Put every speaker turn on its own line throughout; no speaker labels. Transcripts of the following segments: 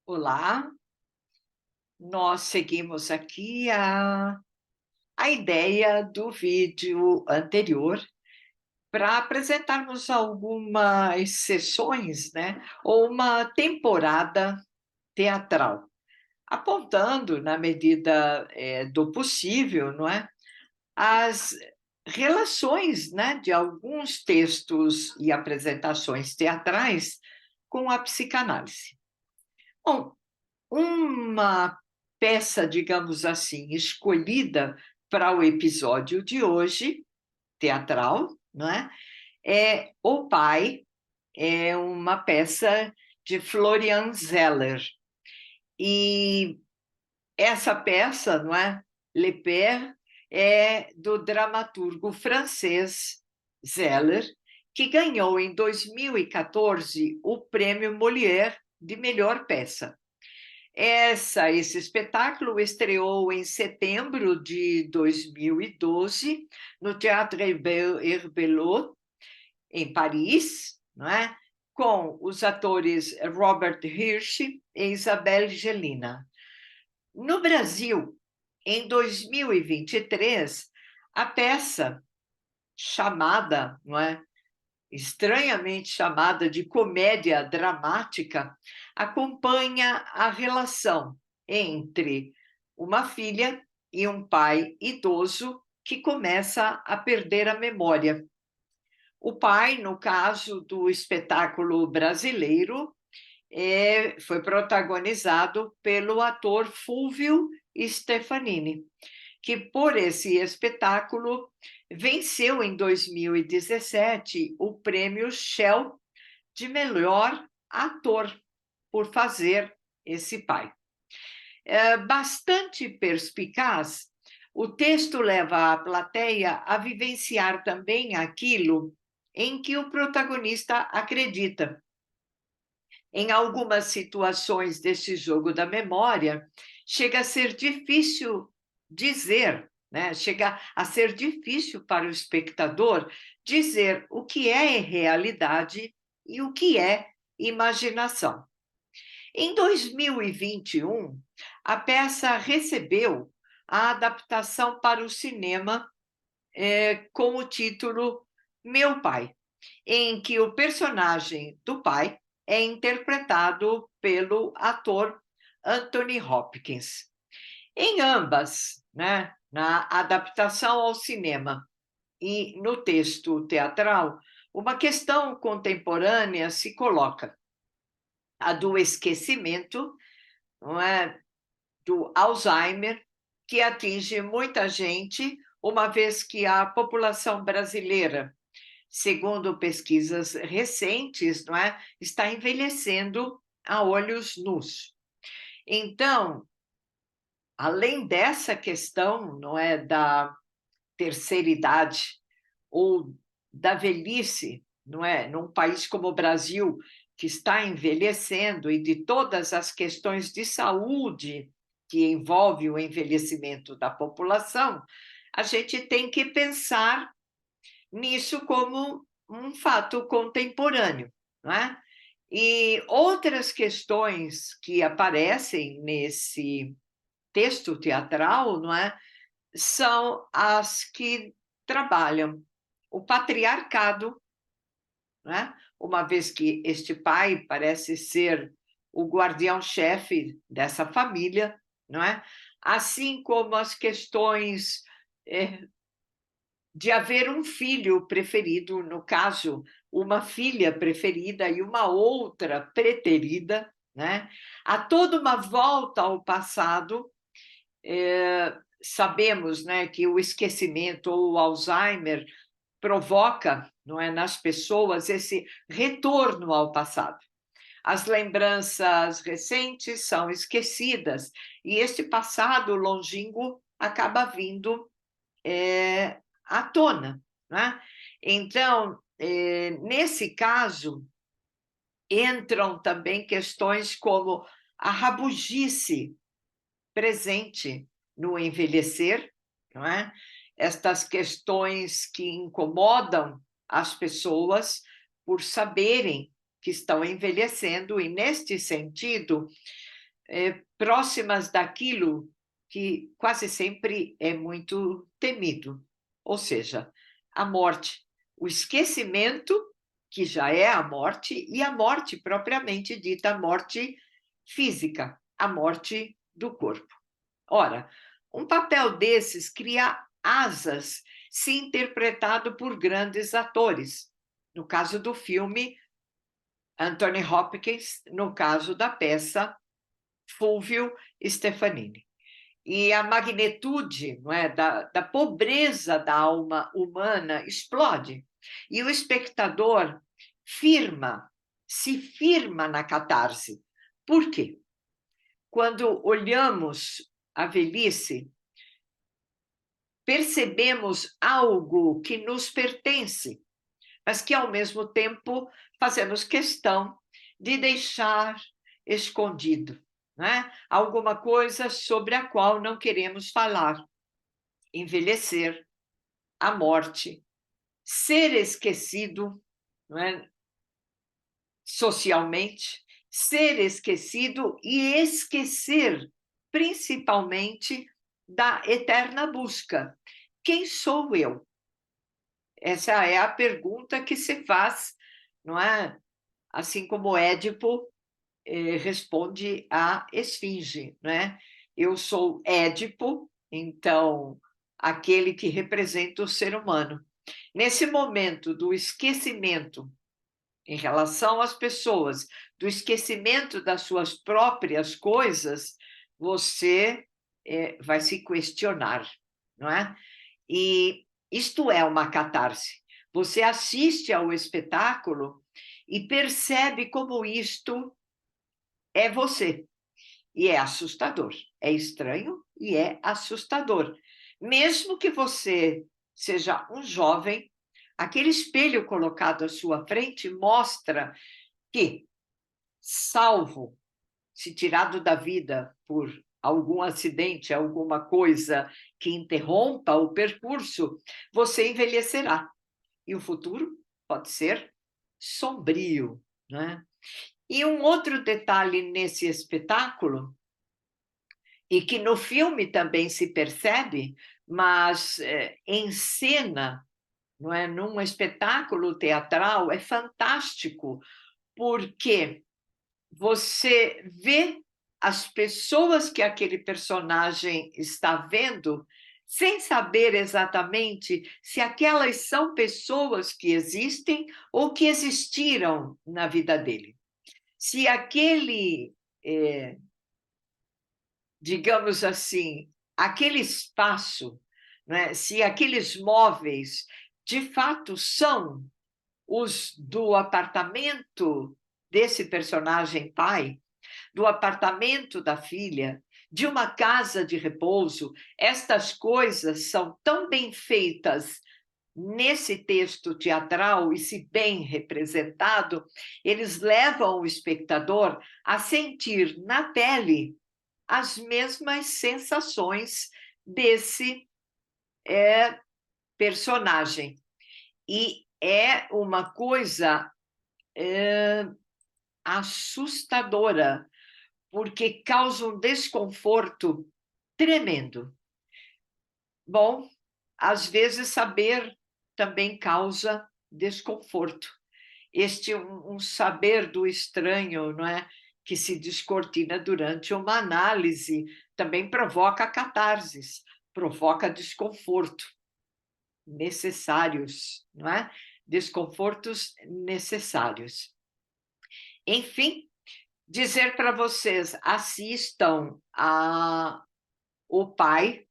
Olá, nós seguimos aqui a ideia do vídeo anterior para apresentarmos algumas sessões, né, ou uma temporada teatral, apontando, na medida do possível, não é, as relações, né, de alguns textos e apresentações teatrais com a psicanálise. Bom, uma peça, digamos assim, escolhida para o episódio de hoje, teatral, não é? É O Pai, é uma peça de Florian Zeller. E essa peça, não é? Le Père, é do dramaturgo francês Zeller, que ganhou em 2014 o prêmio Molière de melhor peça. Esse espetáculo estreou em setembro de 2012 no Teatro Herbelot, em Paris, não é? Com os atores Robert Hirsch e Isabelle Gelina. No Brasil, em 2023, a peça chamada, não é, estranhamente chamada de comédia dramática, acompanha a relação entre uma filha e um pai idoso que começa a perder a memória. O pai, no caso do espetáculo brasileiro, foi protagonizado pelo ator Fulvio Stefanini, que por esse espetáculo venceu em 2017 o prêmio Shell de melhor ator por fazer esse pai. Bastante perspicaz, o texto leva a plateia a vivenciar também aquilo em que o protagonista acredita. Em algumas situações desse jogo da memória, chega a ser difícil dizer, né? Chega a ser difícil para o espectador dizer o que é realidade e o que é imaginação. Em 2021, a peça recebeu a adaptação para o cinema com o título Meu Pai, em que o personagem do pai é interpretado pelo ator Anthony Hopkins. Em ambas, né, na adaptação ao cinema e no texto teatral, uma questão contemporânea se coloca, a do esquecimento, não é, do Alzheimer, que atinge muita gente, uma vez que a população brasileira, segundo pesquisas recentes, não é, está envelhecendo a olhos nus. Então, além dessa questão, não é, da terceira idade ou da velhice, não é, num país como o Brasil, que está envelhecendo, e de todas as questões de saúde que envolve o envelhecimento da população, a gente tem que pensar nisso como um fato contemporâneo, não é? E outras questões que aparecem nesse texto teatral, não é, são as que trabalham o patriarcado, não é? Uma vez que este pai parece ser o guardião-chefe dessa família, não é? Assim como as questões de haver um filho preferido, no caso, uma filha preferida e uma outra preterida, né? Há toda uma volta ao passado. Sabemos, né, que o esquecimento ou o Alzheimer provoca, não é, nas pessoas esse retorno ao passado. As lembranças recentes são esquecidas e este passado longínquo acaba vindo à tona, né? Então, nesse caso, entram também questões como a rabugice presente no envelhecer, não é? Estas questões que incomodam as pessoas por saberem que estão envelhecendo, e neste sentido, próximas daquilo que quase sempre é muito temido, ou seja, a morte, o esquecimento, que já é a morte, e a morte propriamente dita, a morte física, a morte do corpo. Ora, um papel desses cria asas se interpretado por grandes atores. No caso do filme, Anthony Hopkins, no caso da peça, Fulvio Stefanini. E a magnitude, não é, da pobreza da alma humana explode. E o espectador se firma na catarse. Por quê? Quando olhamos a velhice, percebemos algo que nos pertence, mas que, ao mesmo tempo, fazemos questão de deixar escondido, né? Alguma coisa sobre a qual não queremos falar. Envelhecer, a morte, ser esquecido, não é? Socialmente, ser esquecido e esquecer, principalmente, da eterna busca. Quem sou eu? Essa é a pergunta que se faz, não é? Assim como Édipo responde à Esfinge, não é? Eu sou Édipo, então, aquele que representa o ser humano. Nesse momento do esquecimento em relação às pessoas, do esquecimento das suas próprias coisas, você vai se questionar, não é? E isto é uma catarse. Você assiste ao espetáculo e percebe como isto é você. E é assustador. É estranho e é assustador. Mesmo que você seja um jovem, aquele espelho colocado à sua frente mostra que, salvo se tirado da vida por algum acidente, alguma coisa que interrompa o percurso, você envelhecerá. E o futuro pode ser sombrio, né? E um outro detalhe nesse espetáculo, e que no filme também se percebe, mas em cena, não é? Num espetáculo teatral, é fantástico, porque você vê as pessoas que aquele personagem está vendo, sem saber exatamente se aquelas são pessoas que existem ou que existiram na vida dele. Se aquele, digamos assim, aquele espaço, né, se aqueles móveis de fato são os do apartamento desse personagem pai, do apartamento da filha, de uma casa de repouso, estas coisas são tão bem feitas nesse texto teatral e se bem representado, eles levam o espectador a sentir na pele as mesmas sensações desse personagem. E é uma coisa assustadora, porque causa um desconforto tremendo. Bom, às vezes saber também causa desconforto. Este um saber do estranho, não é? Que se descortina durante uma análise, também provoca catarses, provoca desconforto necessários, não é? Desconfortos necessários. Enfim, dizer para vocês, assistam a O Pai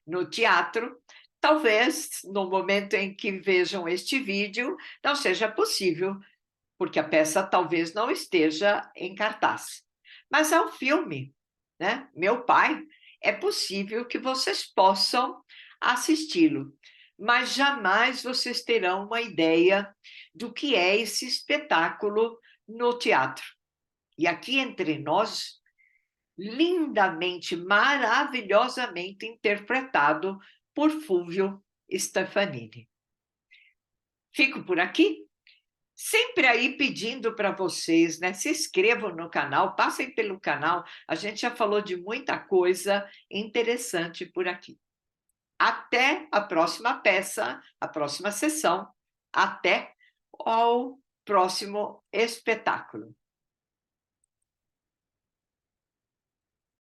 no teatro. Talvez, no momento em que vejam este vídeo, não seja possível, porque a peça talvez não esteja em cartaz. Mas é um filme, né? Meu Pai, é possível que vocês possam assisti-lo, mas jamais vocês terão uma ideia do que é esse espetáculo no teatro. E aqui entre nós, lindamente, maravilhosamente interpretado por Fulvio Stefanini. Fico por aqui. Sempre aí pedindo para vocês, né, se inscrevam no canal, passem pelo canal, a gente já falou de muita coisa interessante por aqui. Até a próxima peça, a próxima sessão, até ao próximo espetáculo.